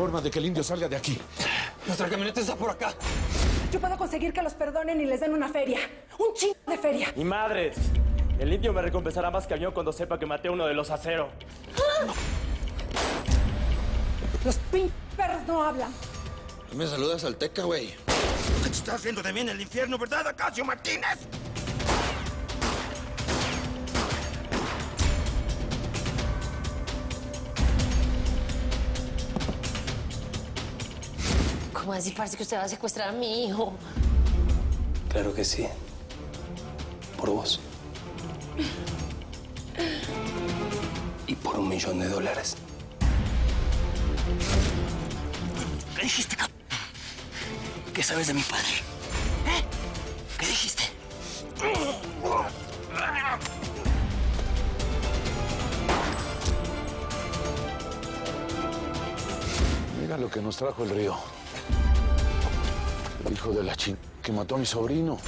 forma de que el indio salga de aquí. Nuestra camioneta está por acá. Yo puedo conseguir que los perdonen y les den una feria. Un chingo de feria. ¡Mi madre! El indio me recompensará más cañón cuando sepa que maté a uno de los Acero. Los perros no hablan. Me saludas Azteca, güey. ¿Qué te estás haciendo de mí en el infierno, verdad, Acacio Martínez? ¿Cómo así? Parece que usted va a secuestrar a mi hijo. Claro que sí. Por vos. Y por $1 millón. ¿Qué dijiste, cabrón? ¿Qué sabes de mi padre? ¿Eh? ¿Qué dijiste? Mira lo que nos trajo el río. El hijo de la que mató a mi sobrino.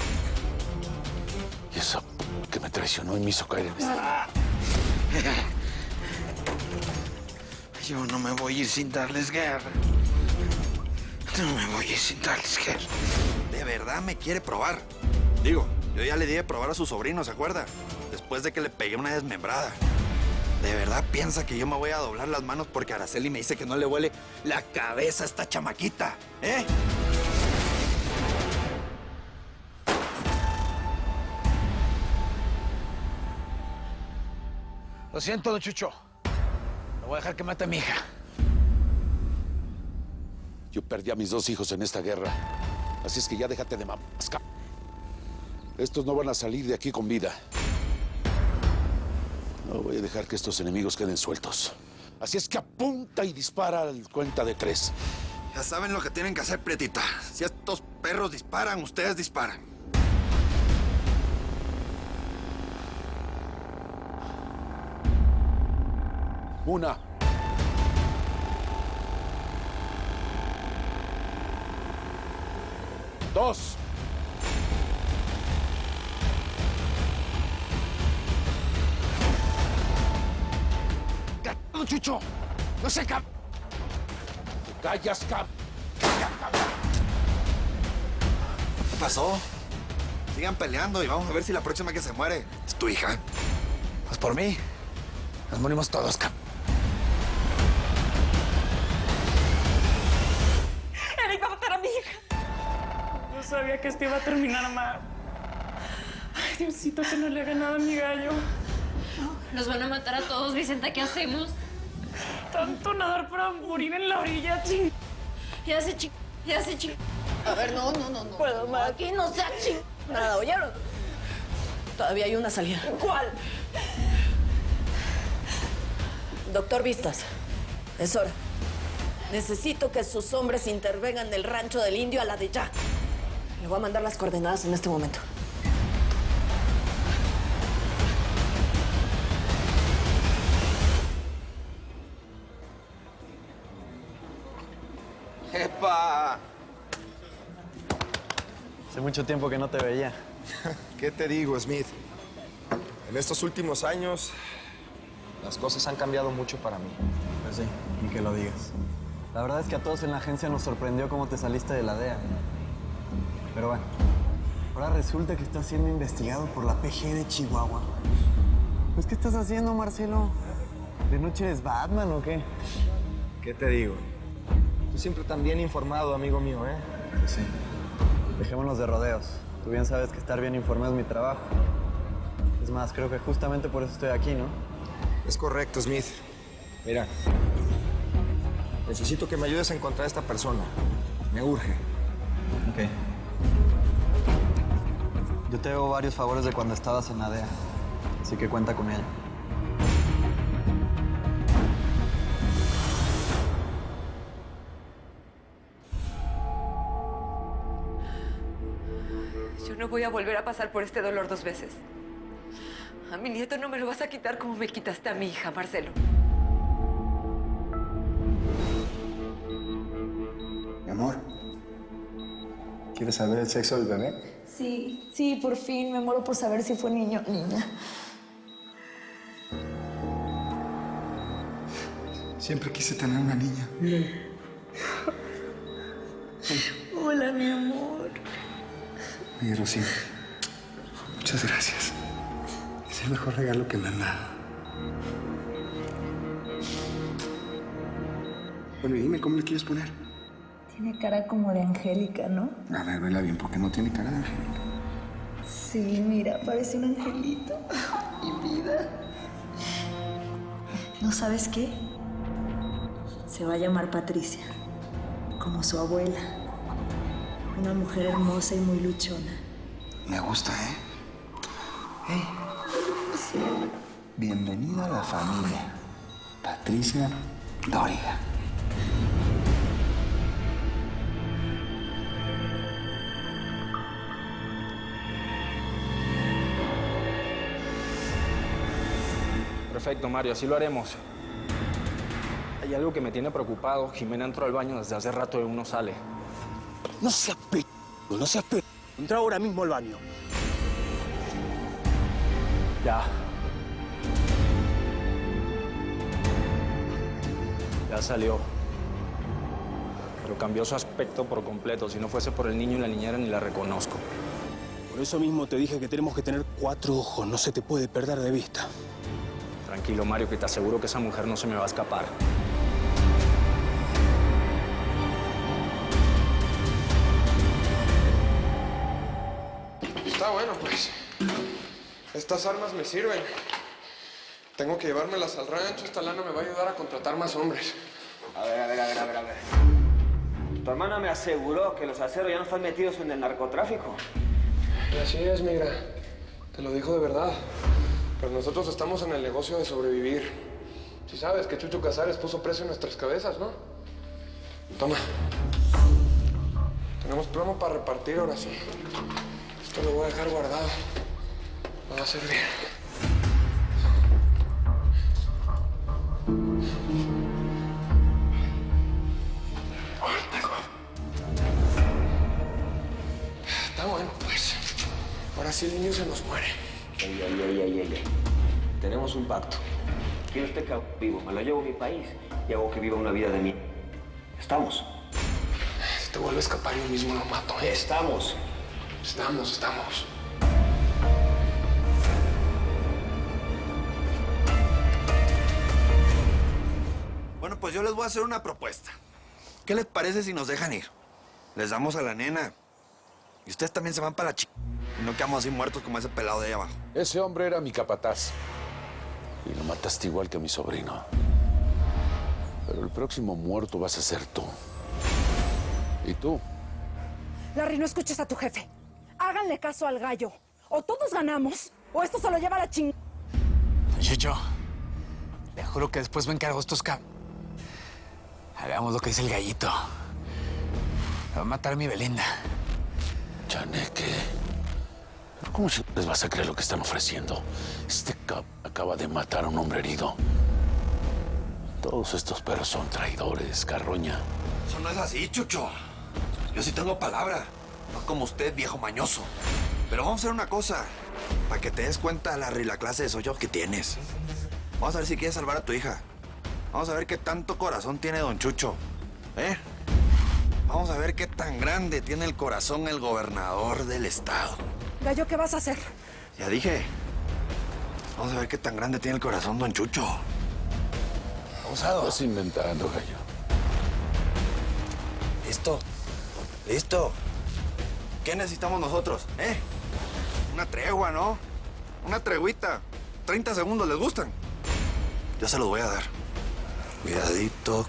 Y esa que me traicionó y me hizo caer en este. Yo no me voy a ir sin darles guerra. No me voy a ir sin darles guerra. De verdad me quiere probar. Digo, yo ya le di de probar a su sobrino, ¿se acuerda? Después de que le pegué una desmembrada. ¿De verdad piensa que yo me voy a doblar las manos porque Araceli me dice que no le huele la cabeza a esta chamaquita? ¿Eh? Lo siento, don Chucho. No voy a dejar que mate a mi hija. Yo perdí a mis 2 hijos en esta guerra. Así es que ya déjate de mamasca. Estos no van a salir de aquí con vida. No voy a dejar que estos enemigos queden sueltos. Así es que apunta y dispara al cuenta de 3. Ya saben lo que tienen que hacer, Prietita. Si estos perros disparan, ustedes disparan. 1. 2. 'Don Chucho! ¡No se cap! ¡Te callas, cap! ¿Qué pasó? Sigan peleando y vamos a ver si la próxima que se muere es tu hija. Pues por mí, nos morimos todos, cap. Eric va a matar a mi hija. No sabía que esto iba a terminar mal. Ay, Diosito, que no le haga nada a mi gallo. Nos van a matar a todos, Vicenta. ¿Qué hacemos? Tanto nadar para morir en la orilla, ching. Ya se ching. Ya se ching. A ver, no. Puedo más. Aquí no se ha ching nada, ¿oyeron? Todavía hay una salida. ¿Cuál? Doctor Vistas, es hora. Necesito que sus hombres intervengan en el rancho del indio a la de ya. Le voy a mandar las coordenadas en este momento. ¡Epa! Hace mucho tiempo que no te veía. ¿Qué te digo, Smith? En estos últimos años, las cosas han cambiado mucho para mí. Pues sí, ni que lo digas. La verdad es que a todos en la agencia nos sorprendió cómo te saliste de la DEA. Pero bueno, ahora resulta que estás siendo investigado por la PG de Chihuahua. Pues, ¿qué estás haciendo, Marcelo? ¿De noche eres Batman o qué? ¿Qué te digo? Tú siempre tan bien informado, amigo mío, ¿eh? Pues sí. Dejémonos de rodeos. Tú bien sabes que estar bien informado es mi trabajo. Es más, creo que justamente por eso estoy aquí, ¿no? Es correcto, Smith. Mira, necesito que me ayudes a encontrar a esta persona. Me urge. Ok. Yo te debo varios favores de cuando estabas en la DEA, así que cuenta con ella. Yo no voy a volver a pasar por este dolor 2 veces. A mi nieto no me lo vas a quitar como me quitaste a mi hija, Marcelo. Mi amor, ¿quieres saber el sexo del bebé? Sí, por fin. Me muero por saber si fue niño o niña. Siempre quise tener una niña. Hola, mi amor. Oye, Rosy, muchas gracias. Es el mejor regalo que me han dado. Bueno, y dime, ¿cómo le quieres poner? Tiene cara como de Angélica, ¿no? A ver, vela bien, porque no tiene cara de Angélica. Sí, mira, parece un angelito. Mi vida. ¿No sabes qué? Se va a llamar Patricia, como su abuela. Una mujer hermosa y muy luchona. Me gusta, ¿eh? Hey. Sí. Bienvenida a la familia. Patricia Dóriga. Perfecto, Mario, así lo haremos. Hay algo que me tiene preocupado. Jimena entró al baño desde hace rato y aún no sale. No seas p... No seas p... Entra ahora mismo al baño. Ya. Ya salió. Pero cambió su aspecto por completo. Si no fuese por el niño y la niñera, ni la reconozco. Por eso mismo te dije que tenemos que tener 4 ojos. No se te puede perder de vista. Tranquilo, Mario, que te aseguro que esa mujer no se me va a escapar. Está bueno, pues. Estas armas me sirven. Tengo que llevármelas al rancho. Esta lana me va a ayudar a contratar más hombres. A ver. Tu hermana me aseguró que los aceros ya no están metidos en el narcotráfico. Y así es, migra. Te lo dijo de verdad. Pero nosotros estamos en el negocio de sobrevivir. Si sabes que Chucho Casares puso precio en nuestras cabezas, ¿no? Toma. Tenemos plomo para repartir ahora sí. Esto lo voy a dejar guardado. Me va a servir. Está bueno, pues. Ahora sí el niño se nos muere. Ey. Tenemos un pacto. Quiero este cabrón vivo, me lo llevo a mi país y hago que viva una vida de mí. ¿Estamos? Si te vuelve a escapar, yo mismo lo mato, ¿eh? Estamos. Estamos. Bueno, pues yo les voy a hacer una propuesta. ¿Qué les parece si nos dejan ir? Les damos a la nena. Y ustedes también se van para la chica. Y no quedamos así muertos como ese pelado de ahí abajo. Ese hombre era mi capataz. Y lo mataste igual que a mi sobrino. Pero el próximo muerto vas a ser tú. ¿Y tú? Larry, no escuches a tu jefe. Háganle caso al gallo. O todos ganamos, o esto se lo lleva a la ching... Chucho, le juro que después me encargo estos Hagamos lo que dice el gallito. Me va a matar mi Belinda. Chaneque. ¿Pero cómo les vas a creer lo que están ofreciendo? Este acaba de matar a un hombre herido. Todos estos perros son traidores, carroña. Eso no es así, Chucho. Yo sí tengo palabra. No como usted, viejo mañoso. Pero vamos a hacer una cosa. Para que te des cuenta, Larry, la clase de soyo que tienes. Vamos a ver si quieres salvar a tu hija. Vamos a ver qué tanto corazón tiene don Chucho. Vamos a ver qué tan grande tiene el corazón el gobernador del estado. Gallo, ¿qué vas a hacer? Ya dije. Vamos a ver qué tan grande tiene el corazón don Chucho. Estás inventando, gallo. Listo. ¿Qué necesitamos nosotros, Una tregua, ¿no? Una treguita. 30 segundos, ¿les gustan? Yo se los voy a dar. Cuidadito.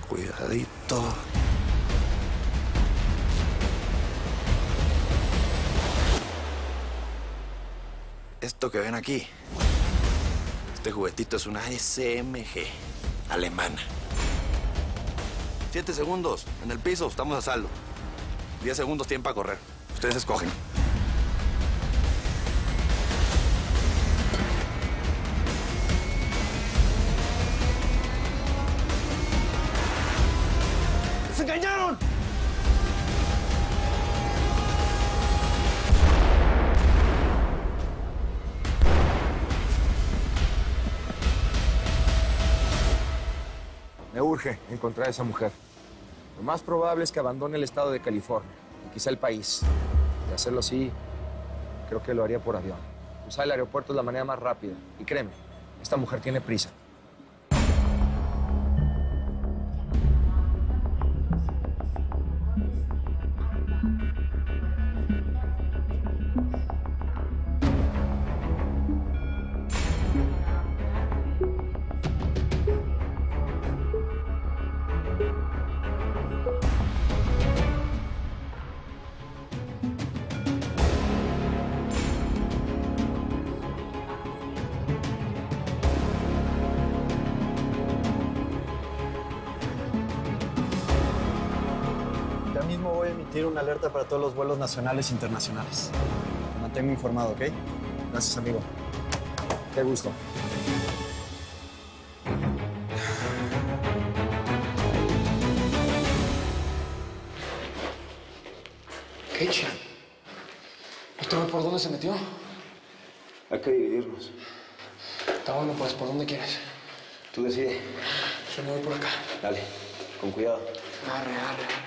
Esto que ven aquí, este juguetito es una SMG alemana. 7 segundos en el piso, estamos a saldo. 10 segundos tienen para correr. Ustedes escogen. ¡Se engañaron! Me urge encontrar a esa mujer. Lo más probable es que abandone el estado de California y quizá el país. De hacerlo así, creo que lo haría por avión. Usar el aeropuerto es la manera más rápida. Y créeme, esta mujer tiene prisa. Voy a emitir una alerta para todos los vuelos nacionales e internacionales. Me mantengo informado, ¿ok? Gracias, amigo. Qué gusto. Keisha. ¿Usted ve por dónde se metió? Hay que dividirnos. Está bueno, pues, ¿por dónde quieres? Tú decides. Yo me voy por acá. Dale, con cuidado. Arre, arre, arre.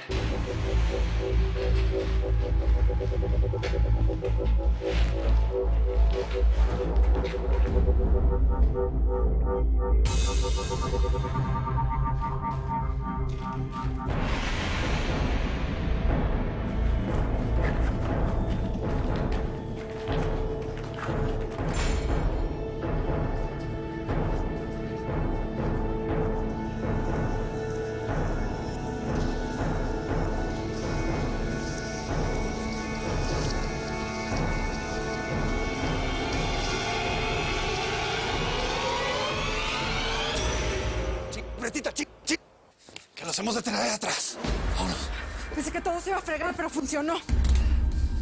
Pretita, que los hemos de tener ahí atrás. Vámonos. Pensé que todo se iba a fregar, pero funcionó.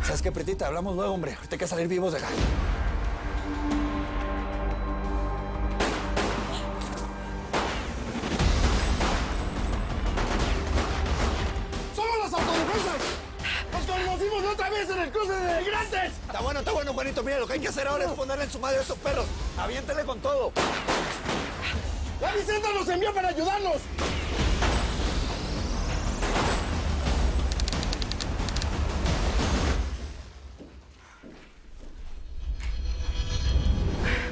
¿Sabes qué, Pretita? Hablamos luego, hombre. Ahorita hay que salir vivos de acá. ¡Somos las autodefensas! ¡Nos conocimos otra vez en el cruce de migrantes! Está bueno, Juanito. Mira, lo que hay que hacer ahora es ponerle en su madre a estos perros. Aviéntele con todo. ¡La Vicenta nos envió para ayudarnos!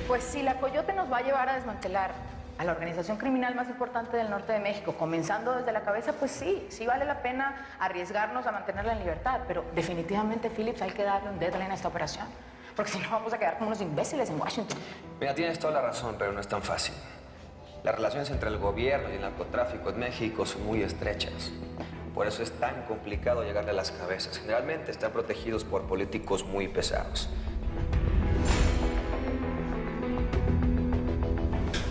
Pues si la Coyote nos va a llevar a desmantelar a la organización criminal más importante del norte de México, comenzando desde la cabeza, pues sí vale la pena arriesgarnos a mantenerla en libertad, pero definitivamente, Phillips, hay que darle un deadline a esta operación, porque si no vamos a quedar como unos imbéciles en Washington. Mira, tienes toda la razón, pero no es tan fácil. Las relaciones entre el gobierno y el narcotráfico en México son muy estrechas. Por eso es tan complicado llegarle a las cabezas. Generalmente están protegidos por políticos muy pesados.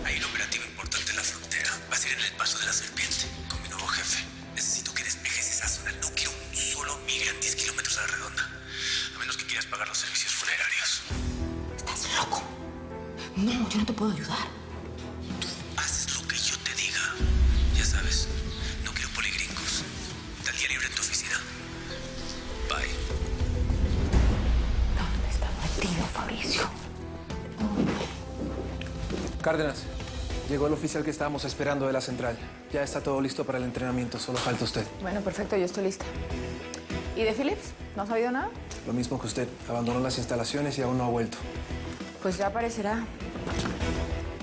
Hay un operativo importante en la frontera. Va a ser en el Paso de la Serpiente, con mi nuevo jefe. Necesito que despejes esa zona. No quiero un solo migrante 10 kilómetros a la redonda. A menos que quieras pagar los servicios funerarios. ¿Estás loco? No, yo no te puedo ayudar. Haces lo que yo te diga. Ya sabes, no quiero poligringos. Tal día libre en tu oficina. Bye. ¿Dónde está metido, Fabricio? Cárdenas, llegó el oficial que estábamos esperando de la central. Ya está todo listo para el entrenamiento, solo falta usted. Bueno, perfecto, yo estoy lista. ¿Y de Phillips? ¿No has sabido nada? Lo mismo que usted, abandonó las instalaciones y aún no ha vuelto. Pues ya aparecerá.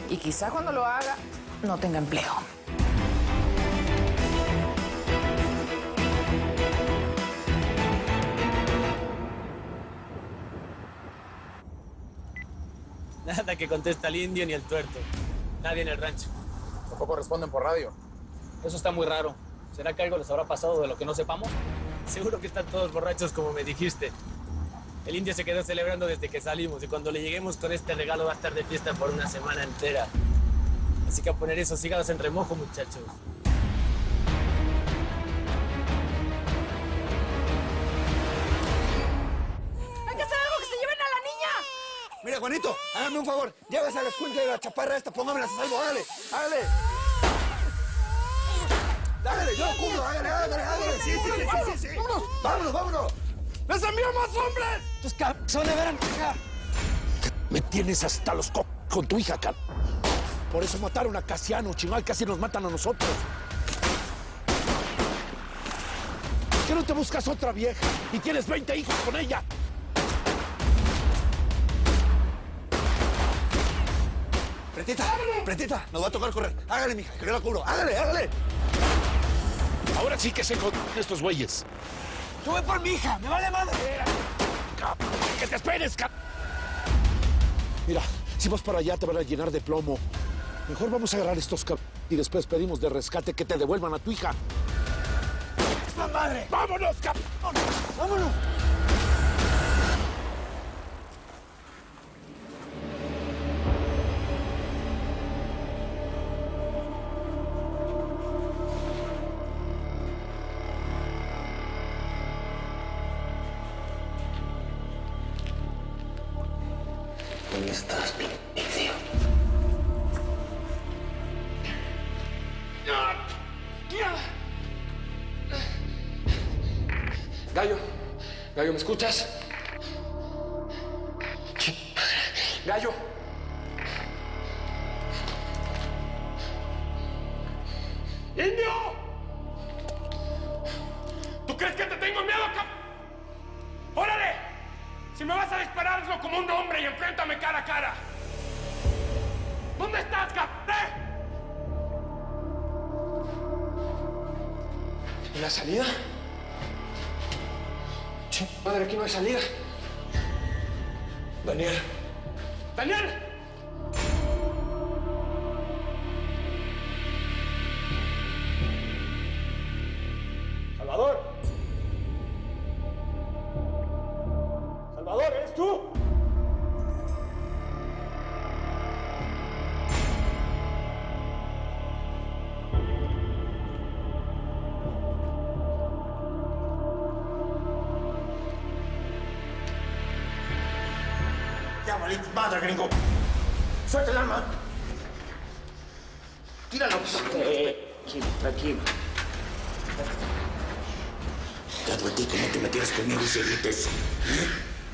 Y quizá cuando lo haga, no tenga empleo. Nada que contesta el indio ni el tuerto. Nadie en el rancho. Tampoco responden por radio. Eso está muy raro. ¿Será que algo les habrá pasado de lo que no sepamos? Seguro que están todos borrachos como me dijiste. El indio se quedó celebrando desde que salimos y cuando le lleguemos con este regalo va a estar de fiesta por una semana entera. Así que a poner esos hígados en remojo, muchachos. ¡Hay que hacer algo que se lleven a la niña! Mira, Juanito, hágame un favor. Llévese a la escuincle de la chaparra esta, póngamelas a salvo, hágale, hágale. Hágale, yo lo cubro, hágale. Sí. Vámonos. ¡Les envío más hombres! ¡Tus cabrones, verán acá! Me tienes hasta los con tu hija, Car. Por eso mataron a Casiano, chingón, casi nos matan a nosotros. qué no te buscas otra vieja? Y tienes 20 hijos con ella. Pretita, nos va a tocar correr. Hágale, mija, que yo la cubro. Hágale. Ahora sí que sé con estos güeyes. Yo voy por mi hija, me vale madre. ¡Que te esperes, Mira, si vas para allá te van a llenar de plomo. Mejor vamos a agarrar estos y después pedimos de rescate que te devuelvan a tu hija. ¡La madre! ¡Vámonos, ¡Vámonos! ¿Dónde estás, idiota? Gallo, ¿me escuchas? Gallo. ¡Indio! ¿Tú crees que te tengo miedo, ¡Órale! Si me vas a disparar, hazlo como un hombre y enfréntame cara a cara. ¿Dónde estás, ¿En la salida? Madre, aquí no hay salida. ¡Daniel! ¡Salvador! ¡Salvador, eres tú! Ya valiste madre, gringo. Suelta el arma. Tíralo. Tranquilo. Te advertí que no te metieras conmigo y seguites.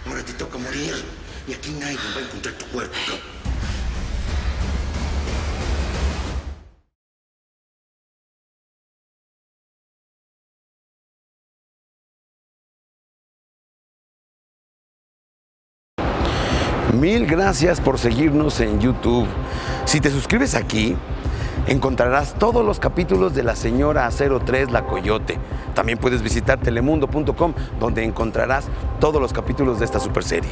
Ahora te toca morir. Y aquí nadie va a encontrar tu cuerpo. Mil gracias por seguirnos en YouTube. Si te suscribes aquí, encontrarás todos los capítulos de La Señora 03 La Coyote. También puedes visitar telemundo.com, donde encontrarás todos los capítulos de esta superserie.